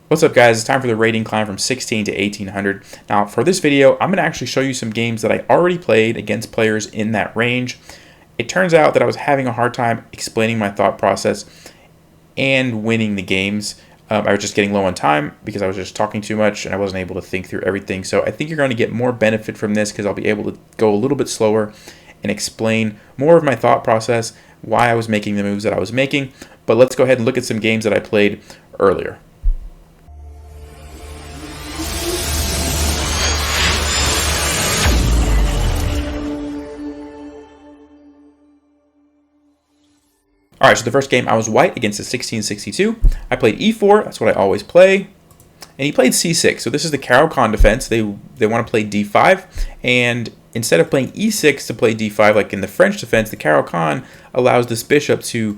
What's up, guys? It's time for the rating climb from 16 to 1800. Now, for this video, I'm going to actually show you some games that I already played against players in that range. It turns out that I was having a hard time explaining my thought process and winning the games. I was just getting low on time because I was just talking too much and I wasn't able to think through everything. So I think you're going to get more benefit from this because I'll be able to go a little bit slower and explain more of my thought process, why I was making the moves that I was making. But let's go ahead and look at some games that I played earlier. Alright, so the first game I was white against a 1662. I played e4, that's what I always play. And he played c6, so this is the Caro-Kann defense. They want to play d5, and instead of playing e6 to play d5 like in the French defense, the Caro-Kann allows this bishop to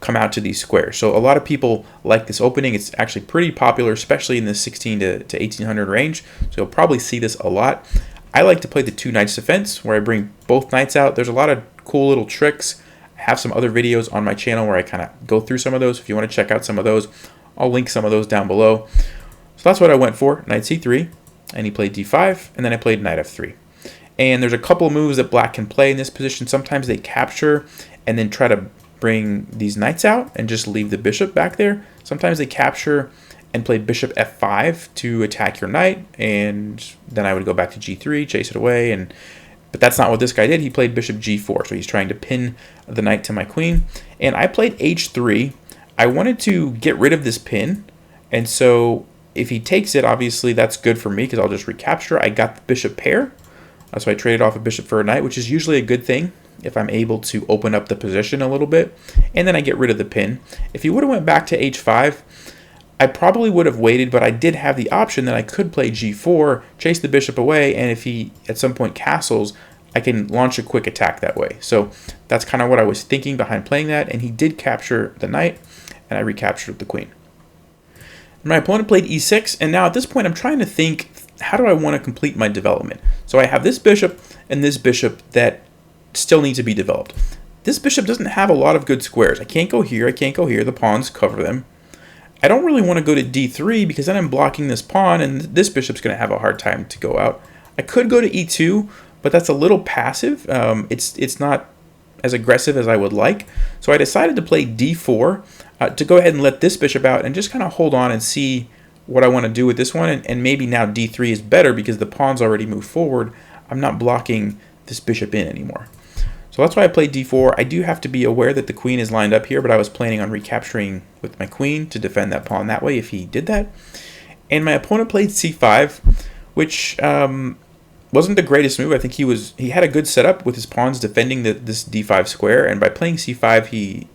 come out to these squares. So a lot of people like this opening. It's actually pretty popular, especially in the 16 to 1800 range, so you'll probably see this a lot. I like to play the two knights defense, where I bring both knights out. There's a lot of cool little tricks. I have some other videos on my channel where I kind of go through some of those. If you want to check out some of those, I'll link some of those down below. So that's what I went for, knight c3, and he played d5, and then I played knight f3. And there's a couple of moves that black can play in this position. Sometimes they capture and then try to bring these knights out and just leave the bishop back there. Sometimes they capture and play bishop f5 to attack your knight, and then I would go back to g3, chase it away, but that's not what this guy did. He played bishop g4, so he's trying to pin the knight to my queen. And I played h3. I wanted to get rid of this pin, and so if he takes it, obviously that's good for me because I'll just recapture. I got the bishop pair, so I traded off a bishop for a knight, which is usually a good thing if I'm able to open up the position a little bit. And then I get rid of the pin. If he would have went back to h5, I probably would have waited, but I did have the option that I could play g4, chase the bishop away, and if he at some point castles, I can launch a quick attack that way. So that's kind of what I was thinking behind playing that, and he did capture the knight, and I recaptured the queen. My opponent played e6, and now at this point I'm trying to think, how do I want to complete my development? So I have this bishop and this bishop that still need to be developed. This bishop doesn't have a lot of good squares. I can't go here, I can't go here, the pawns cover them. I don't really want to go to d3 because then I'm blocking this pawn and this bishop's going to have a hard time to go out. I could go to e2, but that's a little passive. It's not as aggressive as I would like. So I decided to play d4 to go ahead and let this bishop out and just kind of hold on and see what I want to do with this one. And maybe now d3 is better because the pawn's already moved forward. I'm not blocking this bishop in anymore. So that's why I played d4. I do have to be aware that the queen is lined up here, but I was planning on recapturing with my queen to defend that pawn that way if he did that. And my opponent played c5, which wasn't the greatest move. I think he had a good setup with his pawns defending this d5 square, and by playing c5,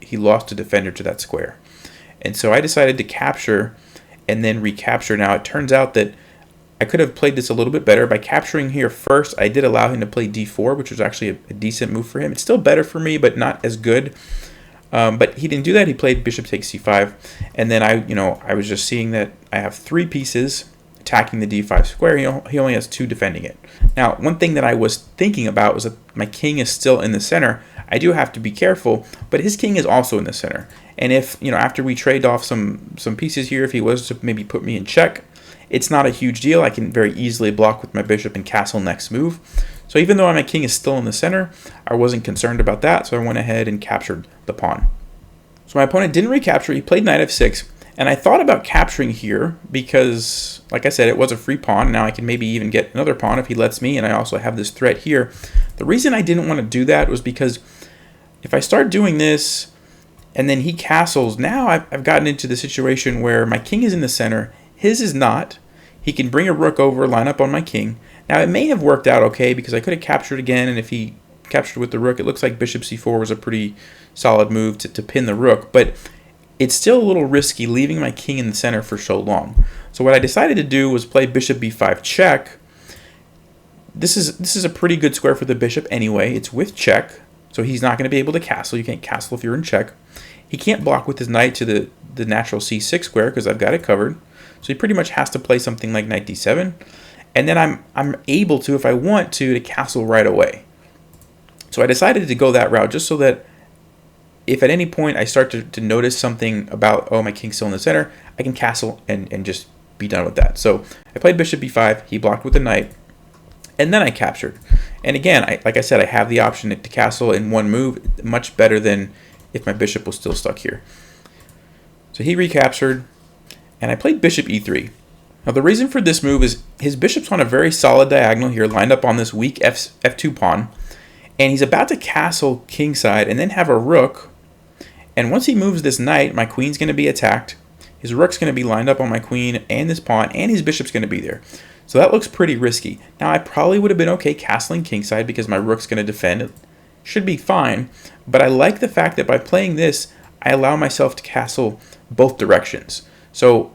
he lost a defender to that square. And so I decided to capture and then recapture. Now it turns out that I could have played this a little bit better. By capturing here first, I did allow him to play d4, which was actually a decent move for him. It's still better for me, but not as good. But he didn't do that. He played bishop takes c5, and then I was just seeing that I have three pieces attacking the d5 square. He only has two defending it. Now, one thing that I was thinking about was that my king is still in the center. I do have to be careful, but his king is also in the center. And if after we trade off some pieces here, if he was to maybe put me in check, it's not a huge deal. I can very easily block with my bishop and castle next move. So even though my king is still in the center, I wasn't concerned about that, so I went ahead and captured the pawn. So my opponent didn't recapture. He played knight f6, and I thought about capturing here because, like I said, it was a free pawn. Now I can maybe even get another pawn if he lets me, and I also have this threat here. The reason I didn't want to do that was because if I start doing this and then he castles, now I've gotten into the situation where my king is in the center, his is not. He can bring a rook over, line up on my king. Now it may have worked out okay because I could have captured again, and if he captured with the rook, it looks like bishop c4 was a pretty solid move to pin the rook, but it's still a little risky leaving my king in the center for so long. So what I decided to do was play bishop b5 check. This is a pretty good square for the bishop anyway. It's with check, so he's not going to be able to castle. You can't castle if you're in check. He can't block with his knight to the natural c6 square because I've got it covered. So he pretty much has to play something like knight d7. And then I'm able to, if I want to castle right away. So I decided to go that route just so that if at any point I start to notice something about, oh, my king's still in the center, I can castle and just be done with that. So I played bishop b5, he blocked with the knight, and then I captured. And again, like I said, I have the option to castle in one move, much better than if my bishop was still stuck here. So he recaptured, and I played bishop e3. Now the reason for this move is his bishop's on a very solid diagonal here, lined up on this weak f2 pawn, and he's about to castle kingside and then have a rook. And once he moves this knight, my queen's going to be attacked. His rook's going to be lined up on my queen and this pawn, and his bishop's going to be there. So that looks pretty risky. Now I probably would have been okay castling kingside because my rook's going to defend. It should be fine, but I like the fact that by playing this, I allow myself to castle both directions. So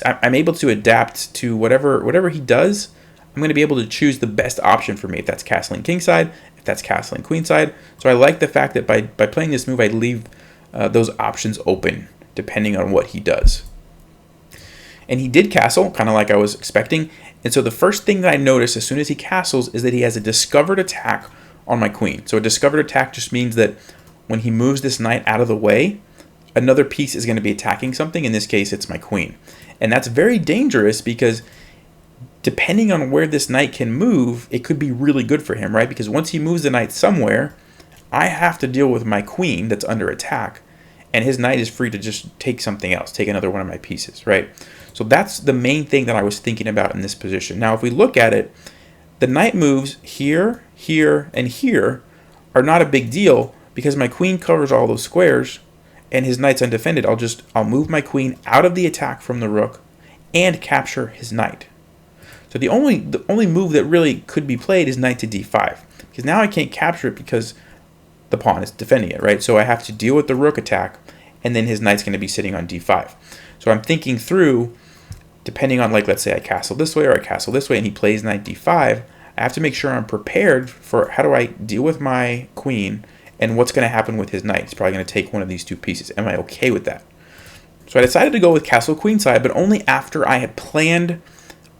I'm able to adapt to whatever he does. I'm going to be able to choose the best option for me, if that's castling kingside, if that's castling queenside. So I like the fact that by playing this move, I leave those options open depending on what he does. And he did castle, kind of like I was expecting. And so the first thing that I notice as soon as he castles is that he has a discovered attack on my queen. So a discovered attack just means that when he moves this knight out of the way, another piece is going to be attacking something. In this case, it's my queen. And that's very dangerous because depending on where this knight can move, it could be really good for him, right? Because once he moves the knight somewhere, I have to deal with my queen that's under attack, and his knight is free to just take something else, take another one of my pieces, right? So that's the main thing that I was thinking about in this position. Now, if we look at it, the knight moves here, here, and here are not a big deal because my queen covers all those squares and his knight's undefended. I'll move my queen out of the attack from the rook and capture his knight. So the only move that really could be played is knight to d5, because now I can't capture it because the pawn is defending it, right? So I have to deal with the rook attack, and then his knight's going to be sitting on d5. So I'm thinking through, depending on, like, let's say I castle this way or I castle this way and he plays knight d5, I have to make sure I'm prepared for how do I deal with my queen and what's going to happen with his knight. He's probably going to take one of these two pieces. Am I okay with that? So I decided to go with castle queenside, but only after I had planned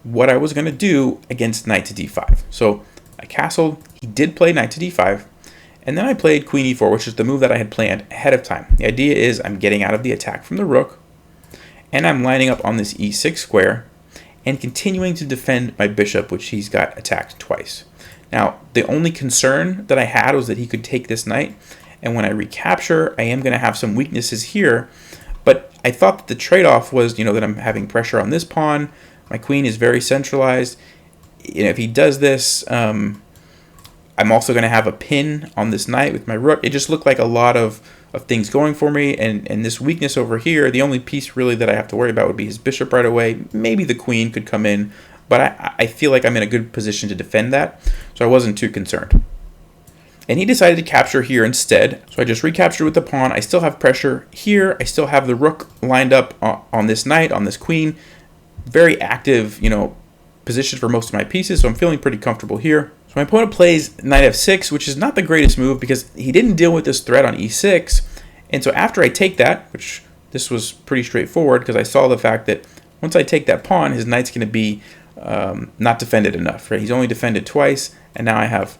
what I was going to do against knight to d5. So I castled, he did play knight to d5, and then I played queen e4, which is the move that I had planned ahead of time. The idea is I'm getting out of the attack from the rook, and I'm lining up on this e6 square and continuing to defend my bishop, which he's got attacked twice. Now, the only concern that I had was that he could take this knight, and when I recapture, I am going to have some weaknesses here, but I thought that the trade-off was, that I'm having pressure on this pawn. My queen is very centralized. If he does this, I'm also going to have a pin on this knight with my rook. It just looked like a lot of things going for me, and this weakness over here, the only piece really that I have to worry about would be his bishop right away. Maybe the queen could come in, but I feel like I'm in a good position to defend that, so I wasn't too concerned. And he decided to capture here instead, so I just recaptured with the pawn. I still have pressure here. I still have the rook lined up on this knight, on this queen. Very active, position for most of my pieces, so I'm feeling pretty comfortable here. So my opponent plays knight f6, which is not the greatest move because he didn't deal with this threat on e6. And so after I take that, which this was pretty straightforward because I saw the fact that once I take that pawn, his knight's going to be not defended enough, right? He's only defended twice, and now I have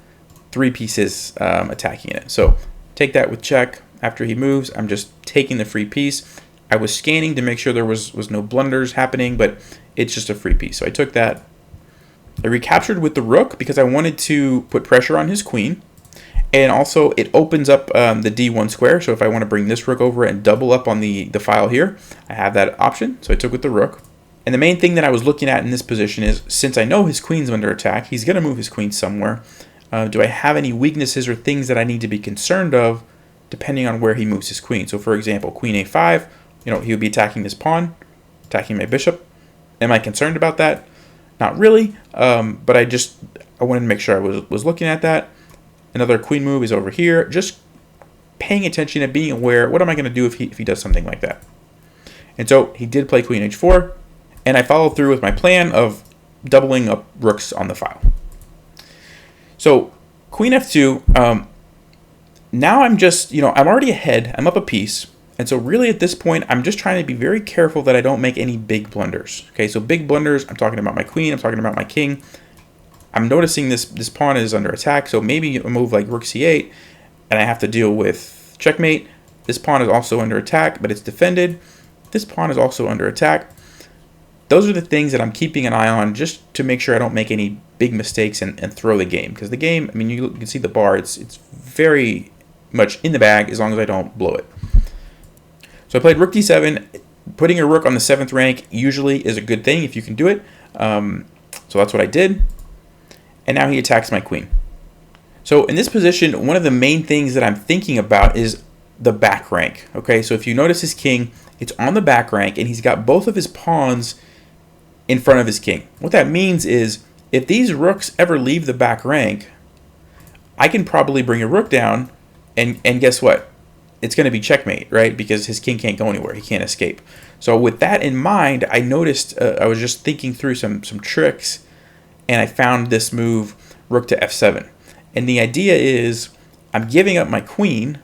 3 pieces attacking it. So take that with check. After he moves, I'm just taking the free piece. I was scanning to make sure there was no blunders happening, but it's just a free piece. So I took that. I recaptured with the rook because I wanted to put pressure on his queen. And also it opens up the d1 square. So if I want to bring this rook over and double up on the file here, I have that option. So I took with the rook. And the main thing that I was looking at in this position is, since I know his queen's under attack, he's going to move his queen somewhere. Do I have any weaknesses or things that I need to be concerned of depending on where he moves his queen? So for example, queen a5, he would be attacking this pawn, attacking my bishop. Am I concerned about that? Not really, but I wanted to make sure I was looking at that. Another queen move is over here, just paying attention and being aware, what am I going to do if he does something like that? And so he did play queen h4, and I followed through with my plan of doubling up rooks on the file. So queen f2, now I'm just, I'm already ahead, I'm up a piece. And so really at this point, I'm just trying to be very careful that I don't make any big blunders. Okay, so big blunders, I'm talking about my queen, I'm talking about my king. I'm noticing this pawn is under attack, so maybe a move like rook c8, and I have to deal with checkmate. This pawn is also under attack, but it's defended. This pawn is also under attack. those are the things that I'm keeping an eye on just to make sure I don't make any big mistakes and throw the game. Because the game, I mean, you can see the bar, it's very much in the bag as long as I don't blow it. So I played rook d7. Putting a rook on the 7th rank usually is a good thing if you can do it. So that's what I did. And now he attacks my queen. So in this position, one of the main things that I'm thinking about is the back rank. Okay, so if you notice his king, it's on the back rank, and he's got both of his pawns in front of his king. What that means is if these rooks ever leave the back rank, I can probably bring a rook down, and guess what? It's going to be checkmate, right? Because his king can't go anywhere. He can't escape. So with that in mind, I noticed, I was just thinking through some tricks, and I found this move, rook to f7. And the idea is I'm giving up my queen,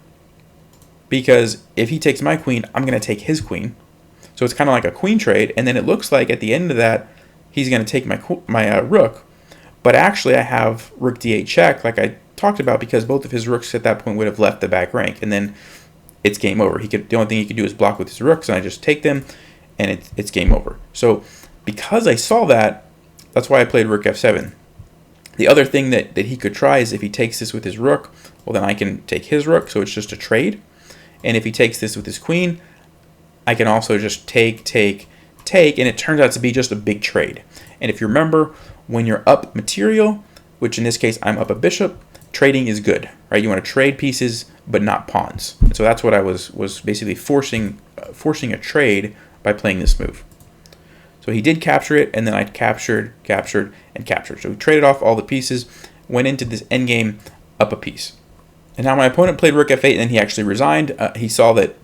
because if he takes my queen, I'm going to take his queen. So it's kind of like a queen trade, and then it looks like at the end of that, he's going to take my rook. But actually, I have rook d8 check, like I talked about, because both of his rooks at that point would have left the back rank, and then it's game over. The only thing he could do is block with his rooks, and I just take them, and it's game over. So because I saw that, that's why I played rook f7. The other thing that he could try is if he takes this with his rook, well, then I can take his rook, so it's just a trade. And if he takes this with his queen, I can also just take, and it turns out to be just a big trade. And if you remember, when you're up material, which in this case I'm up a bishop, trading is good, right? You want to trade pieces, but not pawns. And so that's what I was basically forcing a trade by playing this move. So he did capture it, and then I captured, and captured. So we traded off all the pieces, went into this endgame up a piece. And now my opponent played rook f8, and then he actually resigned. He saw that,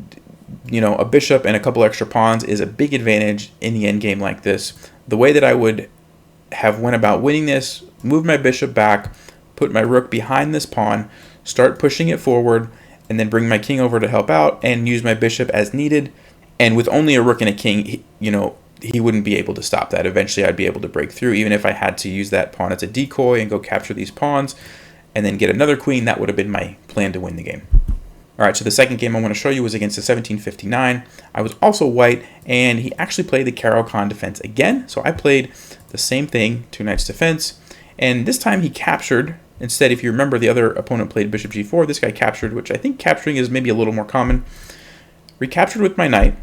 a bishop and a couple extra pawns is a big advantage in the endgame like this. The way that I would have went about winning this, move my bishop back, put my rook behind this pawn, start pushing it forward, and then bring my king over to help out, and use my bishop as needed. And with only a rook and a king, he wouldn't be able to stop that. Eventually, I'd be able to break through, even if I had to use that pawn as a decoy and go capture these pawns and then get another queen. That would have been my plan to win the game. All right, so the second game I want to show you was against the 1759. I was also white, and he actually played the Caro-Kann defense again. So I played the same thing, 2 knights defense, and this time he captured. Instead, if you remember, the other opponent played bishop g4. This guy captured, which I think capturing is maybe a little more common. Recaptured with my knight.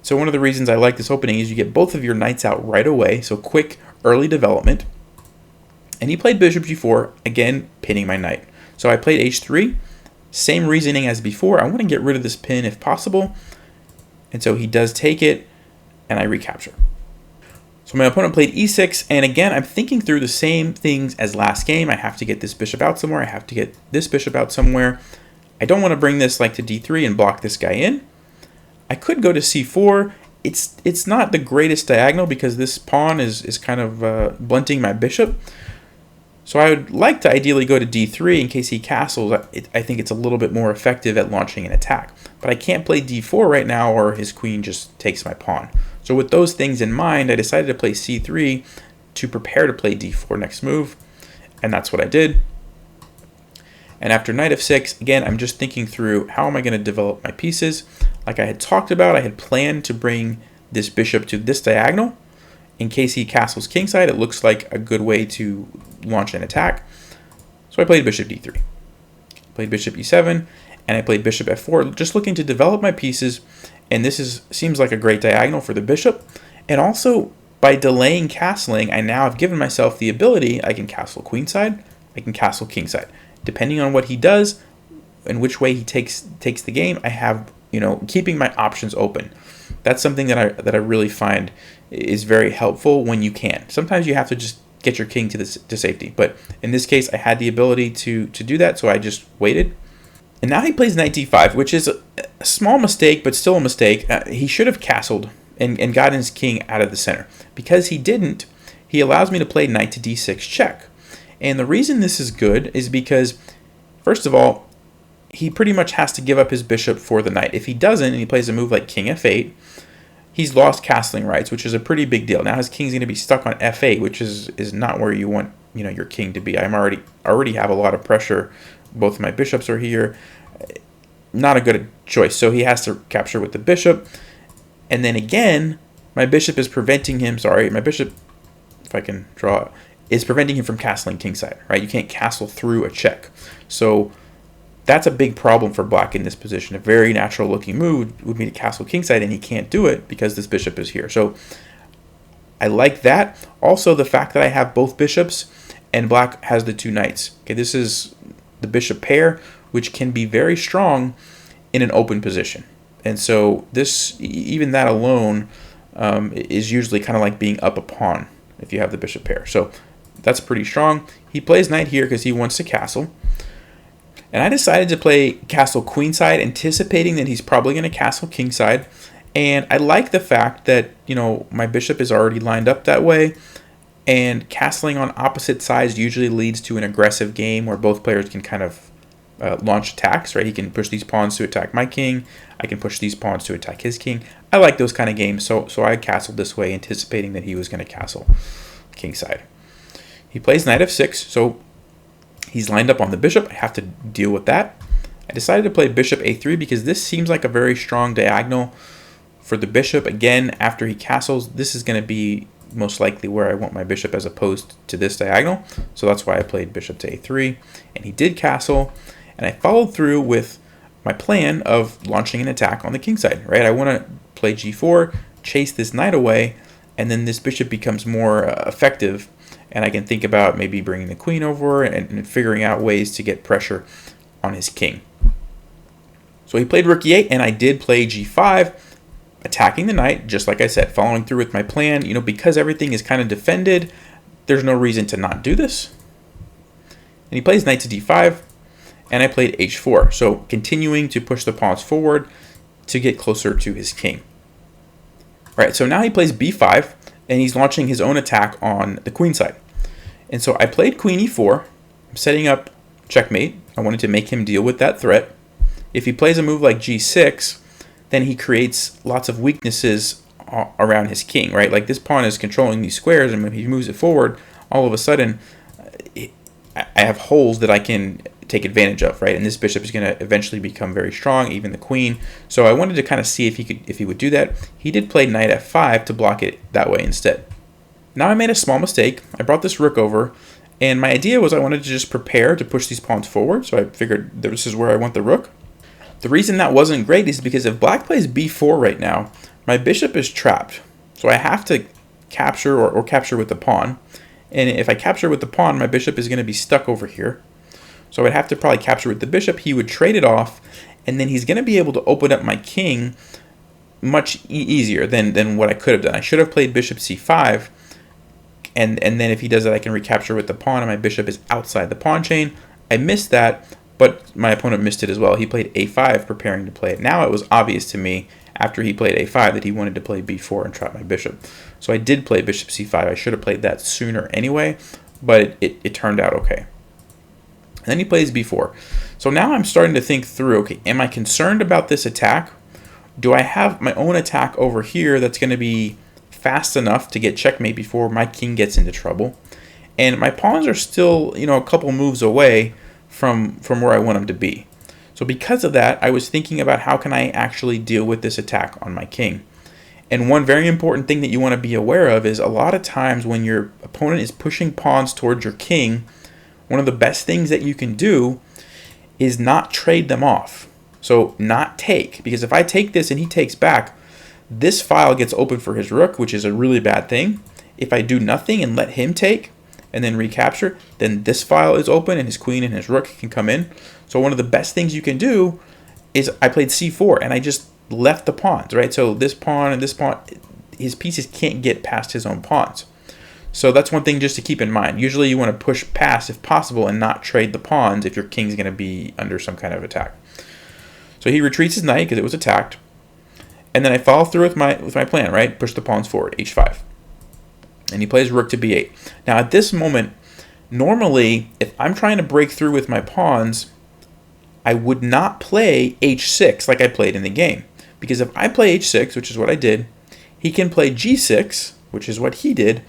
So one of the reasons I like this opening is you get both of your knights out right away, so quick early development. And he played bishop g4, again pinning my knight. So I played h3, same reasoning as before. I want to get rid of this pin if possible. And so he does take it, and I recapture. So my opponent played e6, and again, I'm thinking through the same things as last game. I have to get this bishop out somewhere. I have to get this bishop out somewhere. I don't want to bring this like to d3 and block this guy in. I could go to c4. It's not the greatest diagonal because this pawn is kind of blunting my bishop. So I would like to ideally go to d3 in case he castles. I think it's a little bit more effective at launching an attack. But I can't play d4 right now, or his queen just takes my pawn. So with those things in mind, I decided to play c3 to prepare to play d4 next move. And that's what I did. And after knight f6, again, I'm just thinking through how am I going to develop my pieces. Like I had talked about, I had planned to bring this bishop to this diagonal. In case he castles kingside, it looks like a good way to launch an attack. So I played bishop d3. Played bishop e7, and I played bishop f4, just looking to develop my pieces. And this seems like a great diagonal for the bishop. And also, by delaying castling, I now have given myself the ability, I can castle queenside, I can castle kingside. Depending on what he does and which way he takes the game, I have, keeping my options open. That's something that I really find is very helpful when you can. Sometimes you have to just get your king to safety, but in this case, I had the ability to do that, so I just waited. And now he plays knight d5, which is a small mistake, but still a mistake. He should have castled and gotten his king out of the center. Because he didn't, he allows me to play knight to d6 check. And the reason this is good is because, first of all, he pretty much has to give up his bishop for the knight. If he doesn't, and he plays a move like king f8, he's lost castling rights, which is a pretty big deal. Now his king's going to be stuck on f8, which is not where you want your king to be. I'm already have a lot of pressure. Both of my bishops are here. Not a good choice. So he has to capture with the bishop. And then again, my bishop is preventing him, sorry, my bishop, if I can draw it, is preventing him from castling kingside, right? You can't castle through a check. So that's a big problem for black in this position. A very natural looking move would be to castle kingside, and he can't do it because this bishop is here. So I like that. Also, the fact that I have both bishops and black has the 2 knights. Okay, this is the bishop pair, which can be very strong in an open position. And so this, even that alone, is usually kind of like being up a pawn if you have the bishop pair. So that's pretty strong. He plays knight here because he wants to castle. And I decided to play castle queenside, anticipating that he's probably going to castle kingside. And I like the fact that, my bishop is already lined up that way. And castling on opposite sides usually leads to an aggressive game where both players can kind of launch attacks, right? He can push these pawns to attack my king. I can push these pawns to attack his king. I like those kind of games, so I castled this way, anticipating that he was going to castle kingside. He plays knight f6, so he's lined up on the bishop. I have to deal with that. I decided to play bishop a3 because this seems like a very strong diagonal for the bishop. Again, after he castles, this is going to be most likely where I want my bishop as opposed to this diagonal. So that's why I played bishop to a3. And he did castle. And I followed through with my plan of launching an attack on the king side, right? I want to play g4, chase this knight away, and then this bishop becomes more effective. And I can think about maybe bringing the queen over and figuring out ways to get pressure on his king. So he played rook e8, and I did play g5, attacking the knight, just like I said, following through with my plan. Because everything is kind of defended, there's no reason to not do this. And he plays knight to d5, and I played h4. So continuing to push the pawns forward to get closer to his king. All right, so now he plays b5, and he's launching his own attack on the queen side. And so I played queen e4. I'm setting up checkmate. I wanted to make him deal with that threat. If he plays a move like g6, then he creates lots of weaknesses around his king, right? Like this pawn is controlling these squares, and when he moves it forward, all of a sudden, I have holes that I can take advantage of, right? And this bishop is going to eventually become very strong, even the queen. So I wanted to kind of see if he would do that. He did play knight f5 to block it that way instead. Now I made a small mistake. I brought this rook over, and my idea was I wanted to just prepare to push these pawns forward. So I figured this is where I want the rook. The reason that wasn't great is because if black plays b4 right now, my bishop is trapped. So I have to capture or capture with the pawn. And if I capture with the pawn, my bishop is going to be stuck over here. So I'd have to probably capture with the bishop. He would trade it off, and then he's going to be able to open up my king much easier than what I could have done. I should have played bishop c5, and then if he does that, I can recapture with the pawn, and my bishop is outside the pawn chain. I missed that, but my opponent missed it as well. He played a5, preparing to play it. Now it was obvious to me, after he played a5, that he wanted to play b4 and trap my bishop. So I did play bishop c5. I should have played that sooner anyway, but it turned out okay. And then he plays b4. So now I'm starting to think through, okay, am I concerned about this attack? Do I have my own attack over here that's going to be fast enough to get checkmate before my king gets into trouble? And my pawns are still, a couple moves away from where I want them to be. So because of that, I was thinking about how can I actually deal with this attack on my king. And one very important thing that you want to be aware of is a lot of times when your opponent is pushing pawns towards your king, one of the best things that you can do is not trade them off. So not take, because if I take this and he takes back, this file gets open for his rook, which is a really bad thing. If I do nothing and let him take and then recapture, then this file is open and his queen and his rook can come in. So one of the best things you can do is I played c4 and I just left the pawns, right? So this pawn and this pawn, his pieces can't get past his own pawns. So that's one thing just to keep in mind. Usually you want to push past if possible and not trade the pawns if your king's going to be under some kind of attack. So he retreats his knight because it was attacked. And then I follow through with my plan, right? Push the pawns forward, h5. And he plays rook to b8. Now at this moment, normally if I'm trying to break through with my pawns, I would not play h6 like I played in the game. Because if I play h6, which is what I did, he can play g6, which is what he did,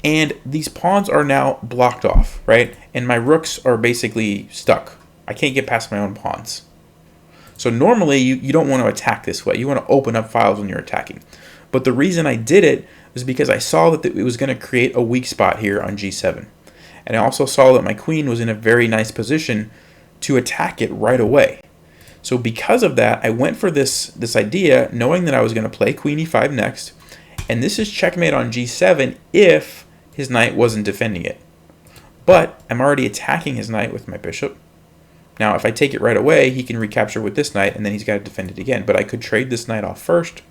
and these pawns are now blocked off, right? And my rooks are basically stuck. I can't get past my own pawns. So normally you don't want to attack this way. You want to open up files when you're attacking. But the reason I did it was because I saw that it was going to create a weak spot here on g7. And I also saw that my queen was in a very nice position to attack it right away. So because of that, I went for this idea, knowing that I was going to play queen e5 next. And this is checkmate on g7 if his knight wasn't defending it. But I'm already attacking his knight with my bishop. Now, if I take it right away, he can recapture with this knight, and then he's got to defend it again. But I could trade this knight off first,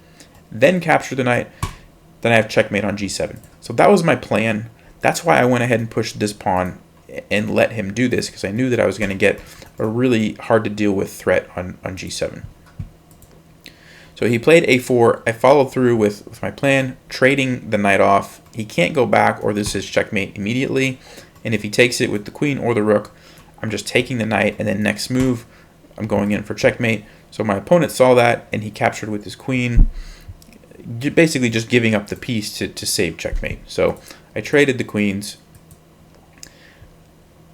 then capture the knight, then I have checkmate on g7. So that was my plan. That's why I went ahead and pushed this pawn and let him do this, because I knew that I was going to get a really hard to deal with threat on g7. So he played a4. I followed through with my plan, trading the knight off. He can't go back, or this is checkmate immediately. And if he takes it with the queen or the rook, I'm just taking the knight, and then next move, I'm going in for checkmate. So my opponent saw that, and he captured with his queen, basically just giving up the piece to save checkmate. So I traded the queens,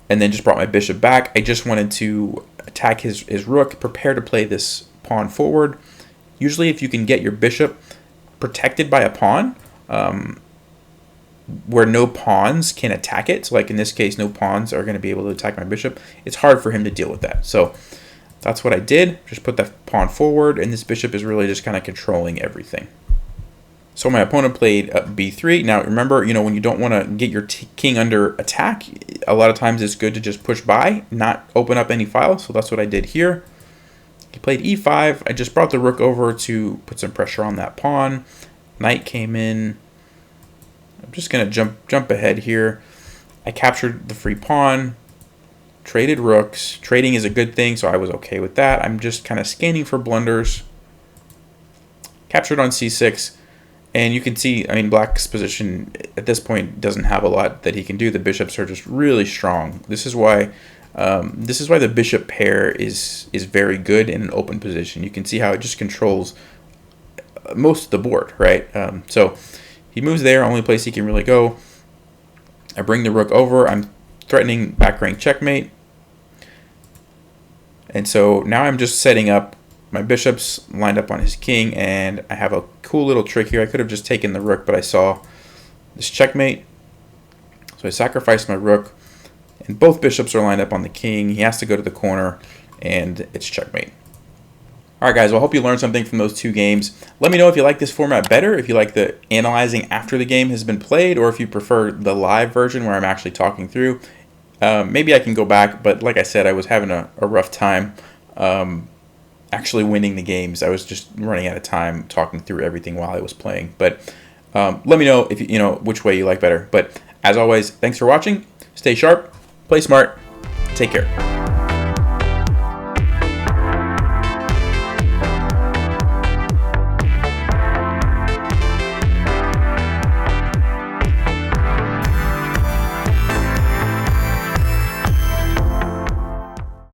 and then just brought my bishop back. I just wanted to attack his rook, prepare to play this pawn forward. Usually if you can get your bishop protected by a pawn, where no pawns can attack it, so like in this case, no pawns are going to be able to attack my bishop, it's hard for him to deal with that. So that's what I did, just put that pawn forward, and this bishop is really just kind of controlling everything. So my opponent played b3. Now remember, when you don't want to get your king under attack, a lot of times it's good to just push by, not open up any files. So that's what I did here. He played e5. I just brought the rook over to put some pressure on that pawn. Knight came in. I'm just going to jump ahead here. I captured the free pawn, traded rooks. Trading is a good thing, so I was okay with that. I'm just kind of scanning for blunders. Captured on c6. And you can see, black's position at this point doesn't have a lot that he can do. The bishops are just really strong. This is why the bishop pair is very good in an open position. You can see how it just controls most of the board, right? So he moves there, only place he can really go. I bring the rook over. I'm threatening back rank checkmate. And so now I'm just setting up my bishops lined up on his king, and I have a cool little trick here. I could have just taken the rook, but I saw this checkmate. So I sacrificed my rook, and both bishops are lined up on the king. He has to go to the corner, and it's checkmate. Alright guys, well, I hope you learned something from those two games. Let me know if you like this format better, if you like the analyzing after the game has been played, or if you prefer the live version where I'm actually talking through. Maybe I can go back, but like I said, I was having a rough time actually winning the games. I was just running out of time talking through everything while I was playing. But let me know if you know which way you like better. But as always, thanks for watching. Stay sharp, play smart, take care.